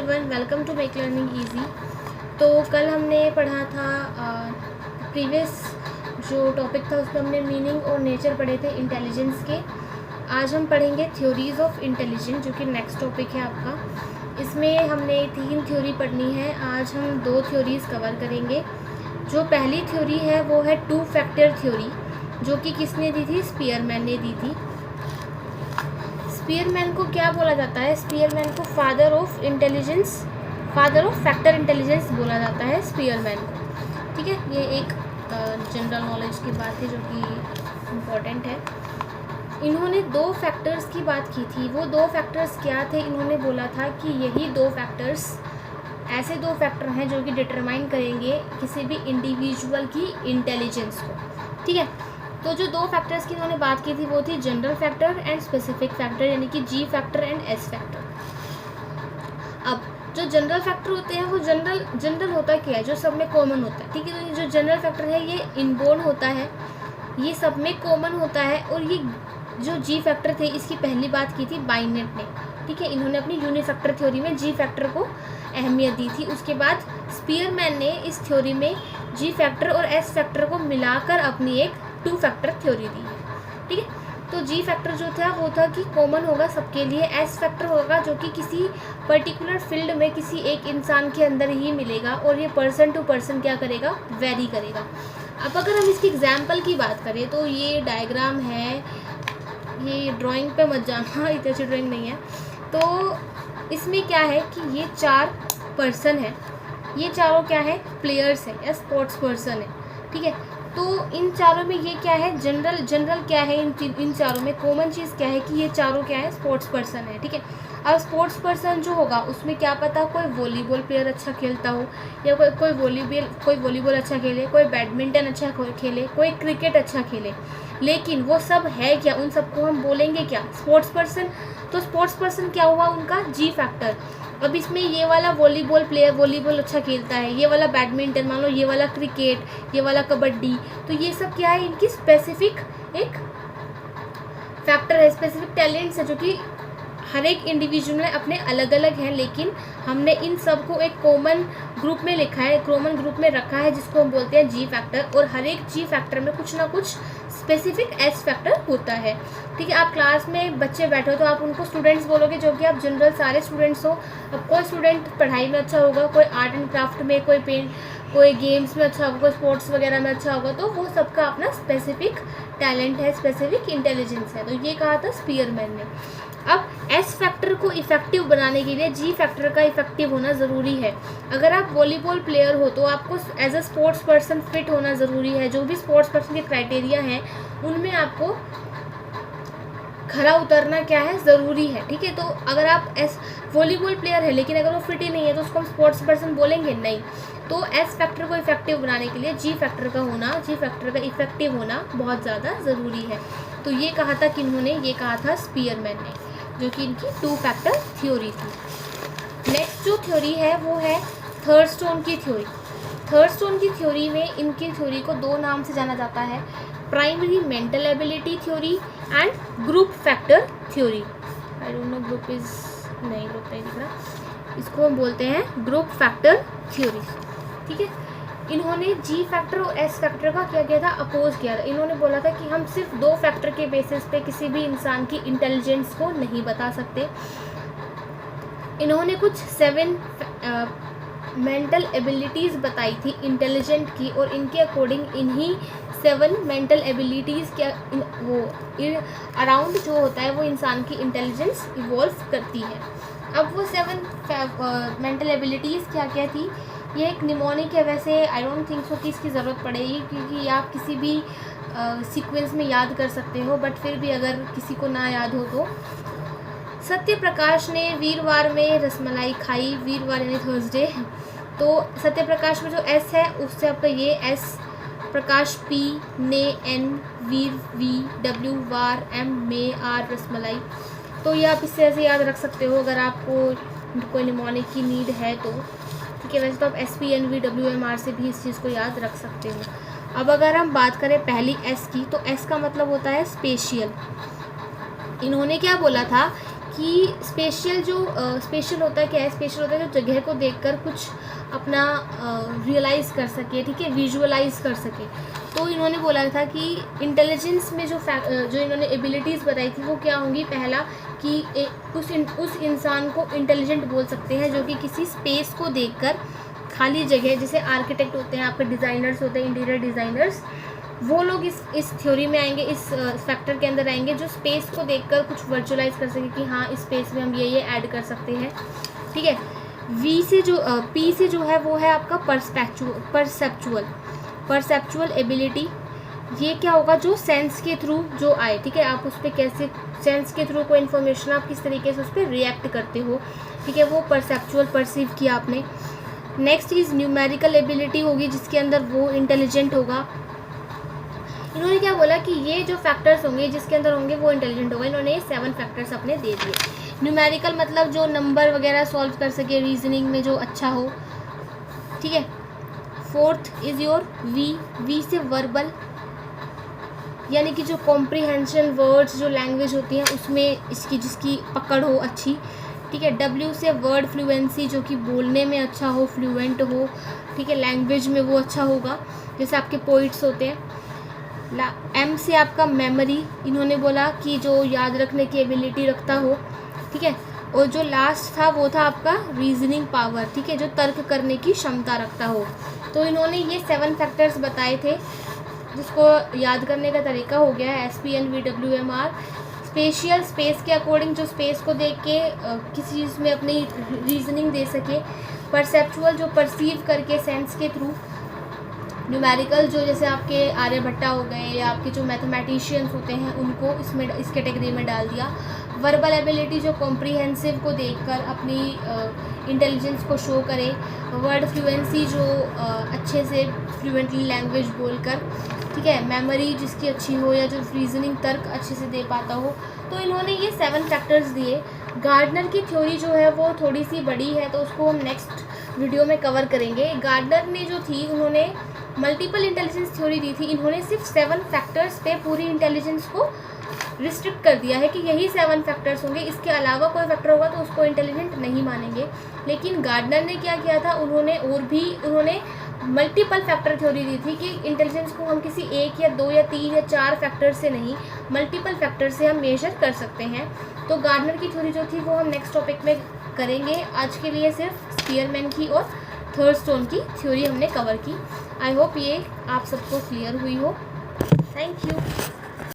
Everyone, welcome to make learning easy. तो कल हमने पढ़ा था प्रीवियस जो टॉपिक था उसमें हमने मीनिंग और नेचर पढ़े थे इंटेलिजेंस के। आज हम पढ़ेंगे थ्योरीज ऑफ इंटेलिजेंस जो कि नेक्स्ट टॉपिक है आपका। इसमें हमने 3 थ्योरी पढ़नी है। आज हम 2 थ्योरीज कवर करेंगे। जो पहली थ्योरी है वो है 2 फैक्टर थ्योरी, जो कि किसने दी थी? स्पीयरमैन ने दी थी। स्पीयरमैन को क्या बोला जाता है? स्पीयरमैन को father of intelligence, father of factor intelligence बोला जाता है स्पीयरमैन को। ठीक है, ये एक जनरल नॉलेज की बात है जो कि इम्पोर्टेंट है। इन्होंने 2 फैक्टर्स की बात की थी। वो 2 फैक्टर्स क्या थे? इन्होंने बोला था कि यही 2 फैक्टर्स ऐसे 2 फैक्टर हैं जो कि डिटरमाइन करेंगे किसी भी इंडिविजुअल की इंटेलिजेंस को। ठीक है, तो जो 2 फैक्टर्स की इन्होंने बात की थी वो थी general factor and specific factor, यानी कि जी फैक्टर एंड एस फैक्टर। अब जो जनरल फैक्टर होते हैं वो जनरल होता क्या है? जो सब में कॉमन होता है। ठीक है, तो जो जनरल फैक्टर है ये इनबोर्न होता है, ये सब में कॉमन होता है। और ये जो जी फैक्टर थे इसकी पहली बात की थी बाइनेट ने। ठीक है, इन्होंने अपनी यूनिफैक्टर थ्योरी में जी फैक्टर को अहमियत दी थी। उसके बाद स्पीयरमैन ने इस थ्योरी में जी फैक्टर और एस फैक्टर को मिलाकर अपनी एक 2 फैक्टर थ्योरी दी है। ठीक है, तो जी फैक्टर जो था वो था कि कॉमन होगा सबके लिए। एस फैक्टर होगा जो कि किसी पर्टिकुलर फील्ड में किसी एक इंसान के अंदर ही मिलेगा और ये पर्सन टू पर्सन क्या करेगा? वेरी करेगा। अब अगर हम इसकी एग्जाम्पल की बात करें तो ये डायग्राम है, ये ड्राइंग पे मत जाना, इतनी अच्छी ड्राइंग नहीं है। तो इसमें क्या है कि ये 4 पर्सन है, ये चारों क्या है? प्लेयर्स है या स्पोर्ट्स पर्सन है। ठीक है, तो इन चारों में ये क्या है? जनरल क्या है? इन चारों में कॉमन चीज़ क्या है कि ये चारों क्या है? स्पोर्ट्स पर्सन है। ठीक है, अब स्पोर्ट्स पर्सन जो होगा उसमें क्या पता कोई वॉलीबॉल प्लेयर अच्छा खेलता हो, या कोई वॉलीबॉल अच्छा खेले, कोई बैडमिंटन अच्छा खेले, कोई क्रिकेट अच्छा खेले, लेकिन वो सब है क्या? उन सबको हम बोलेंगे क्या? Sports person. तो स्पोर्ट्स पर्सन क्या हुआ? उनका जी फैक्टर। अब इसमें ये वाला वॉलीबॉल प्लेयर वॉलीबॉल अच्छा खेलता है, ये वाला बैडमिंटन, मान लो ये वाला क्रिकेट, ये वाला कबड्डी, तो ये सब क्या है? इनकी स्पेसिफिक एक फैक्टर है, स्पेसिफिक टैलेंट्स है जो कि हर एक इंडिविजुअल में अपने अलग अलग हैं, लेकिन हमने इन सब को एक कॉमन ग्रुप में लिखा है, कॉमन ग्रुप में रखा है जिसको हम बोलते हैं जी फैक्टर। और हर एक जी फैक्टर में कुछ ना कुछ स्पेसिफिक एस फैक्टर होता है। ठीक है, आप क्लास में बच्चे बैठे हो तो आप उनको स्टूडेंट्स बोलोगे जो कि आप जनरल सारे स्टूडेंट्स हो। अब कोई स्टूडेंट पढ़ाई में अच्छा होगा, कोई आर्ट एंड क्राफ्ट में, कोई गेम्स में अच्छा होगा, कोई स्पोर्ट्स वगैरह में अच्छा होगा, तो वो सबका अपना स्पेसिफिक टैलेंट है, स्पेसिफिक इंटेलिजेंस है। तो ये कहा था स्पीयरमैन ने। अब एस फैक्टर को इफेक्टिव बनाने के लिए जी फैक्टर का इफेक्टिव होना ज़रूरी है। अगर आप वॉलीबॉल प्लेयर हो तो आपको as a sports person fit होना ज़रूरी है। जो भी स्पोर्ट्स पर्सन के क्राइटेरिया हैं उनमें आपको खरा उतरना क्या है? ज़रूरी है। ठीक है, तो अगर आप वॉलीबॉल प्लेयर है लेकिन अगर वो फिट ही नहीं है तो उसको हम स्पोर्ट्स पर्सन बोलेंगे नहीं। तो एस फैक्टर को इफेक्टिव बनाने के लिए जी फैक्टर का इफेक्टिव होना बहुत ज़्यादा ज़रूरी है। तो ये कहा था किन्होंने? ये कहा था स्पीयरमैन ने, जो कि इनकी 2 फैक्टर थ्योरी थी। नेक्स्ट जो थ्योरी है वो है थर्डस्टोन की थ्योरी। थर्डस्टोन की थ्योरी में इनकी थ्योरी को 2 नाम से जाना जाता है, primary mental ability theory and group factor theory. I don't know, group नहीं दिख रहा, इसको हम बोलते हैं ग्रुप फैक्टर थ्योरी। ठीक है, इन्होंने जी फैक्टर और एस फैक्टर का क्या किया था? अपोज किया था। इन्होंने बोला था कि हम सिर्फ 2 फैक्टर के बेसिस पे किसी भी इंसान की इंटेलिजेंस को नहीं बता सकते। इन्होंने कुछ 7 मेंटल एबिलिटीज़ बताई थी इंटेलिजेंट की, और इनके अकॉर्डिंग इन्हीं 7 मेंटल एबिलिटीज़ क्या अराउंड जो होता है वो इंसान की इंटेलिजेंस इवॉल्व करती है। अब वो 7 मेंटल एबिलिटीज़ क्या क्या थी? ये एक निमोनिक है, वैसे आई डोंट थिंक सो कि इसकी ज़रूरत पड़ेगी क्योंकि आप किसी भी सीक्वेंस में याद कर सकते हो, बट फिर भी अगर किसी को ना याद हो तो सत्य प्रकाश ने वीरवार में रसमलाई खाई, वीरवार यानी थर्सडे। तो सत्य प्रकाश में जो एस है उससे आपका ये एस, प्रकाश पी, ने एन, वीर वी, डब्ल्यू वार, एम में आर रसमलाई। तो ये आप इससे ऐसे याद रख सकते हो अगर आपको कोई निमोनिक की नीड है तो। ठीक है, वैसे तो आप S P N V W M R से भी इस चीज़ को याद रख सकते हो। अब अगर हम बात करें पहली एस की, तो एस का मतलब होता है स्पेशियल। इन्होंने क्या बोला था कि स्पेशल होता है क्या है, स्पेशल होता है जो जगह को देखकर कुछ अपना रियलाइज़ कर सके, ठीक है, विजुअलाइज कर सके। तो इन्होंने बोला था कि इंटेलिजेंस में जो इन्होंने एबिलिटीज़ बताई थी वो क्या होंगी। पहला कि उस इंसान को इंटेलिजेंट बोल सकते हैं जो कि किसी स्पेस को देखकर, खाली जगह, जैसे आर्किटेक्ट होते हैं, आपके डिज़ाइनर्स होते हैं, इंटीरियर डिज़ाइनर्स, वो लोग इस थ्योरी में आएंगे, इस फैक्टर के अंदर आएंगे, जो स्पेस को देखकर कुछ वर्चुअलाइज कर सके कि हाँ इस स्पेस में हम ये ऐड कर सकते हैं, ठीक है। पी से जो है वो है आपका परसेप्चुअल एबिलिटी। ये क्या होगा, जो सेंस के थ्रू जो आए, ठीक है, आप उस पर कैसे सेंस के थ्रू कोई इन्फॉर्मेशन आप किस तरीके से उस पर रिएक्ट करते हो, ठीक है, वो परसेप्चुअल परसीव किया आपने। नेक्स्ट इज़ न्यूमेरिकल एबिलिटी होगी, जिसके अंदर वो इंटेलिजेंट होगा। इन्होंने क्या बोला कि ये जो फैक्टर्स होंगे जिसके अंदर होंगे वो इंटेलिजेंट होगा। इन्होंने ये 7 फैक्टर्स अपने दे दिए। न्यूमेरिकल मतलब जो नंबर वगैरह सॉल्व कर सके, रीजनिंग में जो अच्छा हो, ठीक है। फोर्थ इज़ योर वी से वर्बल, यानी कि जो कॉम्प्रिहेंशन वर्ड्स, जो लैंग्वेज होती हैं उसमें जिसकी पकड़ हो अच्छी, ठीक है। डब्ल्यू से वर्ड फ्लुएंसी, जो कि बोलने में अच्छा हो, फ्लुएंट हो, ठीक है, लैंग्वेज में वो अच्छा होगा, जैसे आपके पोइट्स होते हैं। एम से आपका मेमोरी, इन्होंने बोला कि जो याद रखने की एबिलिटी रखता हो, ठीक है। और जो लास्ट था वो था आपका रीजनिंग पावर, ठीक है, जो तर्क करने की क्षमता रखता हो। तो इन्होंने ये 7 फैक्टर्स बताए थे, जिसको याद करने का तरीका हो गया है SPL VWMR। स्पेशियल, स्पेस के अकॉर्डिंग, जो स्पेस को देख के किसी चीज़ में अपनी रीजनिंग दे सके। परसेप्चुअल, जो परसीव करके सेंस के थ्रू। न्यूमेरिकल, जो जैसे आपके आर्यभट्टा हो गए या आपके जो मैथमेटिशियंस होते हैं उनको इस कैटेगरी में डाल दिया। वर्बल एबिलिटी, जो कॉम्प्रिहेंसिव को देखकर अपनी इंटेलिजेंस को शो करे। वर्ड फ्लुएंसी, जो अच्छे से फ्लुएंटली लैंग्वेज बोलकर, ठीक है। मेमोरी, जिसकी अच्छी हो, या जो रीजनिंग तर्क अच्छे से दे पाता हो। तो इन्होंने ये 7 फैक्टर्स दिए। गार्डनर की थ्योरी जो है वो थोड़ी सी बड़ी है, तो उसको हम नेक्स्ट वीडियो में कवर करेंगे। गार्डनर ने जो थी, उन्होंने मल्टीपल इंटेलिजेंस थ्योरी दी थी। इन्होंने सिर्फ 7 फैक्टर्स पे पूरी इंटेलिजेंस को रिस्ट्रिक्ट कर दिया है कि यही 7 फैक्टर्स होंगे, इसके अलावा कोई फैक्टर होगा तो उसको इंटेलिजेंट नहीं मानेंगे। लेकिन गार्डनर ने क्या किया था, उन्होंने मल्टीपल फैक्टर थ्योरी दी थी कि इंटेलिजेंस को हम किसी 1 या 2 या 3 या 4 फैक्टर से नहीं, मल्टीपल फैक्टर से हम मेजर कर सकते हैं। तो गार्डनर की थ्योरी जो थी वो हम नेक्स्ट टॉपिक में करेंगे। आज के लिए सिर्फ स्पीयरमैन की और थर्स्टोन की थ्योरी हमने कवर की। आई होप ये आप सबको क्लियर हुई हो। Thank you.